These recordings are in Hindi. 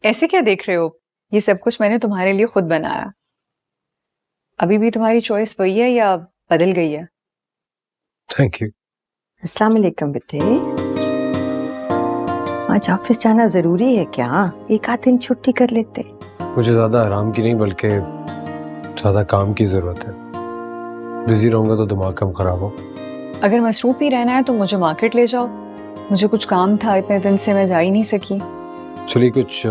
ऐसे क्या देख रहे हो? ये सब कुछ मैंने तुम्हारे लिए खुद बनाया। अभी भी तुम्हारी चॉइस वही है या बदल गई है? Thank you. अस्सलाम वालेकुम बेटे। आज ऑफिस जाना जरूरी है क्या? एक आध दिन छुट्टी कर लेते। मुझे ज्यादा आराम की नहीं बल्कि ज्यादा काम की जरूरत है। बिजी रहूंगा तो दिमाग कम खराब हो। अगर मसरूफ ही रहना है तो मुझे मार्केट ले जाओ। मुझे कुछ काम था, इतने दिन से मैं जा ही नहीं सकी। चलिए कुछ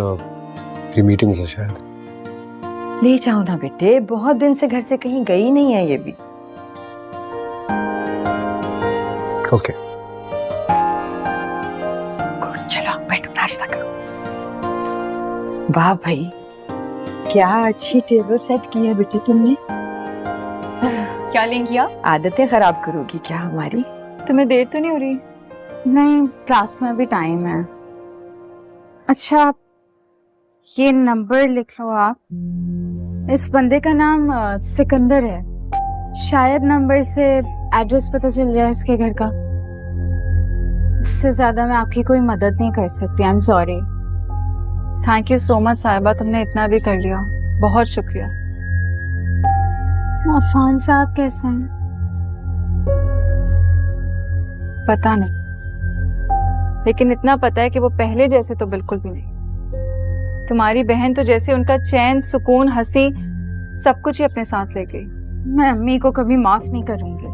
मीटिंग्स है शायद। ले जाओ ना बेटे, बहुत दिन से घर से कहीं गई नहीं है ये भी। ओके चलो बैठो नाश्ता करो। वाह भाई, क्या अच्छी टेबल सेट की है बेटे तुमने। क्या लिंक किया? आदतें खराब करोगी क्या हमारी? तुम्हें देर तो नहीं हो रही? नहीं, क्लास में भी टाइम है। अच्छा, ये नंबर लिख लो आप। इस बंदे का नाम सिकंदर है। शायद नंबर से एड्रेस पता चल जाए इसके घर का। इससे ज्यादा मैं आपकी कोई मदद नहीं कर सकती। I am sorry. Thank you so much साहिबा, तुमने इतना भी कर लिया, बहुत शुक्रिया। अफान साहब कैसे हैं? पता नहीं, लेकिन इतना पता है कि वो पहले जैसे तो बिल्कुल भी नहीं। तुम्हारी बहन तो जैसे उनका चैन, सुकून, हंसी सब कुछ ही अपने साथ ले गई। मैं अम्मी को कभी माफ नहीं करूंगी।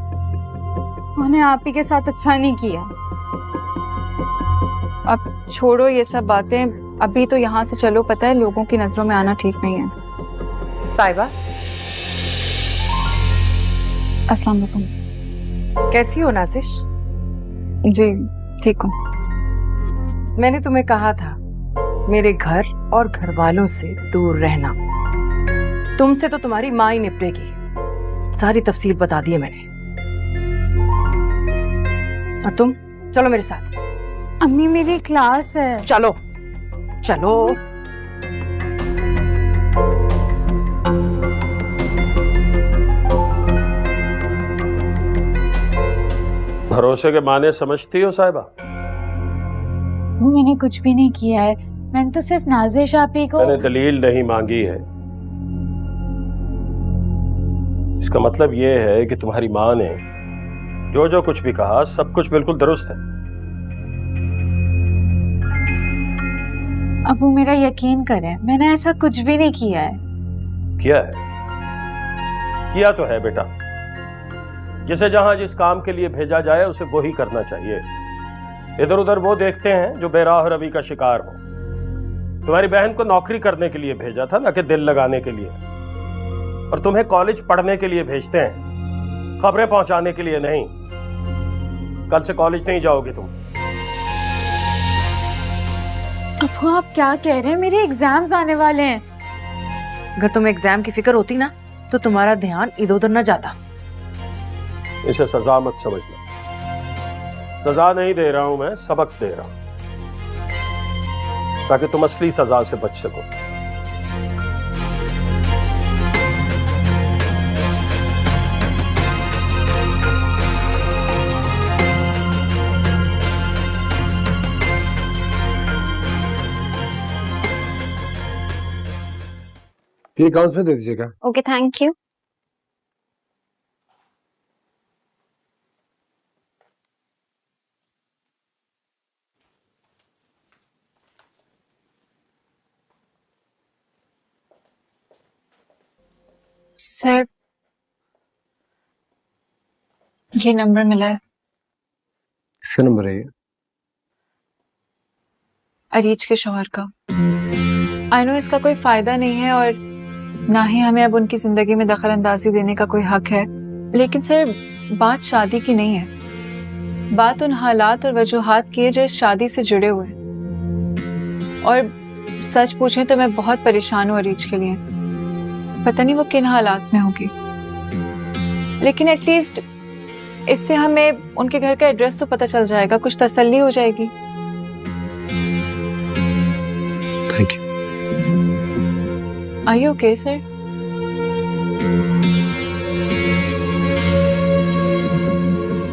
उन्हें आप ही के साथ अच्छा नहीं किया। अब छोड़ो ये सब बातें, अभी तो यहाँ से चलो। पता है लोगों की नजरों में आना ठीक नहीं है। साहिबा अस्सलाम वालेकुम। कैसी हो नाजिश? जी ठीक हूँ। मैंने तुम्हें कहा था मेरे घर और घर वालों से दूर रहना। तुमसे तो तुम्हारी माँ ही निपटेगी। सारी तफसील बता दी है मैंने। और तुम चलो मेरे साथ। अम्मी मेरी क्लास है। चलो चलो। भरोसे के माने समझती हो साहिबा? मैंने कुछ भी नहीं किया है। मैंने तो सिर्फ नाजिश आपी को। मैंने दलील नहीं मांगी है। इसका मतलब ये है कि तुम्हारी माँ ने जो जो कुछ भी कहा सब कुछ बिल्कुल दुरुस्त है। अबू मेरा यकीन करें, मैंने ऐसा कुछ भी नहीं किया है। किया है, किया तो है बेटा। जिसे जहां जिस काम के लिए भेजा जाए उसे वो ही करना चाहिए। इधर उधर वो देखते हैं जो बेराह रवि का शिकार हो। तुम्हारी बहन को नौकरी करने के लिए भेजा था, ना कि दिल लगाने के लिए। और तुम्हें कॉलेज पढ़ने के लिए भेजते हैं, खबरें पहुंचाने के लिए नहीं। कल से कॉलेज नहीं जाओगे तुम। अबू आप क्या कह रहे हैं? मेरे एग्जाम्स आने वाले हैं। अगर तुम्हें एग्जाम की फिक्र होती ना तो तुम्हारा ध्यान इधर उधर न जाता। इसे सजा मत समझना। सजा नहीं दे रहा हूं मैं, सबक दे रहा हूं, ताकि तुम असली सजा से बच सको। ये अकाउंट्स में दे दीजिएगा। Okay thank you. सर ये नंबर मिला है। किसका नंबर है ये? अरीज के शौहर का। आई नो इसका कोई फायदा नहीं है और ना ही हमें अब उनकी जिंदगी में दखल अंदाजी देने का कोई हक है, लेकिन सर बात शादी की नहीं है। बात उन हालात और वजूहात की है जो इस शादी से जुड़े हुए हैं। और सच पूछें तो मैं बहुत परेशान हूँ अरीज के लिए। पता नहीं वो किन हालात में होगी, लेकिन एटलीस्ट इससे हमें उनके घर का एड्रेस तो पता चल जाएगा, कुछ तसल्ली हो जाएगी। Thank you. Are you okay sir?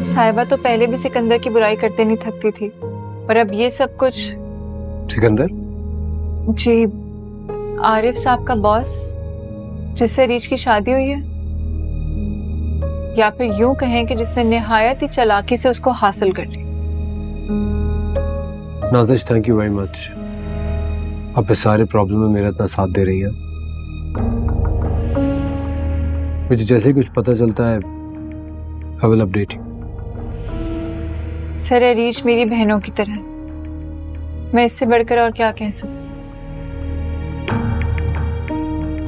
साहिबा तो पहले भी सिकंदर की बुराई करते नहीं थकती थी, और अब ये सब कुछ। सिकंदर? जी, आरिफ साहब का बॉस जिससे रीच की शादी हुई है, या फिर यूं कहें कि जिसने निहायत ही चालाकी से उसको हासिल कर लिया। नाज़िश, थैंक यू वेरी मच। आप इस सारे प्रॉब्लम में मेरा इतना साथ दे रही हैं। मुझे जैसे ही कुछ पता चलता है I will update you. Sir, reach मेरी बहनों की तरह, मैं इससे बढ़कर और क्या कह सकती हूँ।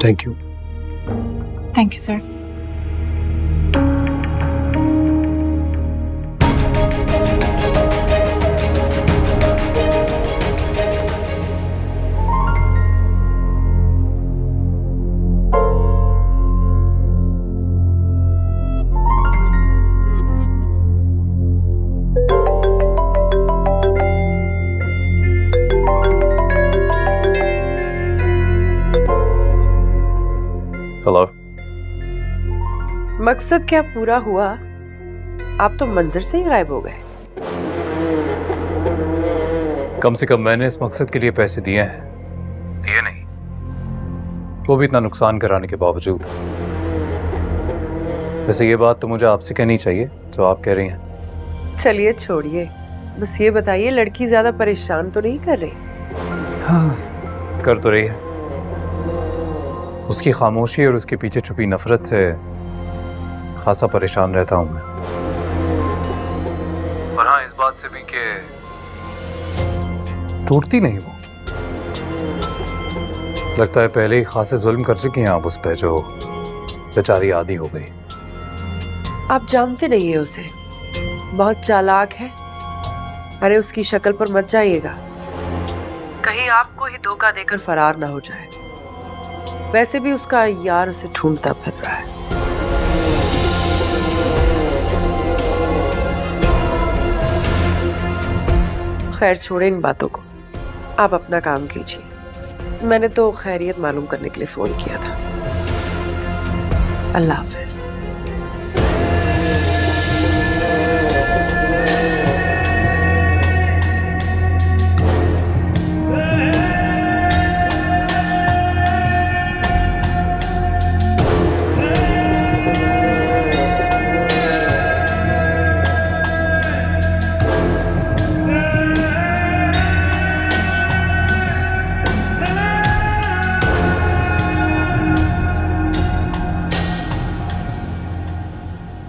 Thank you. Thank you sir. Hello. मकसद क्या पूरा हुआ? आप तो मंजर से ही गायब हो गए। कम से कम मैंने इस मकसद के लिए पैसे दिए हैं, ये नहीं, वो भी इतना नुकसान कराने के बावजूद। वैसे ये बात तो मुझे आपसे कहनी चाहिए जो आप कह रही हैं। चलिए छोड़िए, बस ये बताइए लड़की ज्यादा परेशान तो नहीं कर रही? हाँ, कर तो रही है। उसकी खामोशी और उसके पीछे छुपी नफरत से खासा परेशान रहता हूं मैं। और हाँ, इस बात से भी कि टूटती नहीं वो। लगता है पहले ही खासे जुल्म कर चुकी हैं आप उस पे, जो बेचारी आदी हो गई। आप जानते नहीं है उसे, बहुत चालाक है। अरे उसकी शक्ल पर मत जाइएगा, कहीं आपको ही धोखा देकर फरार ना हो जाए। वैसे भी उसका यार उसे ढूंढता फिर रहा है। खैर छोड़े इन बातों को, आप अपना काम कीजिए। मैंने तो खैरियत मालूम करने के लिए फोन किया था। अल्लाह हाफिज।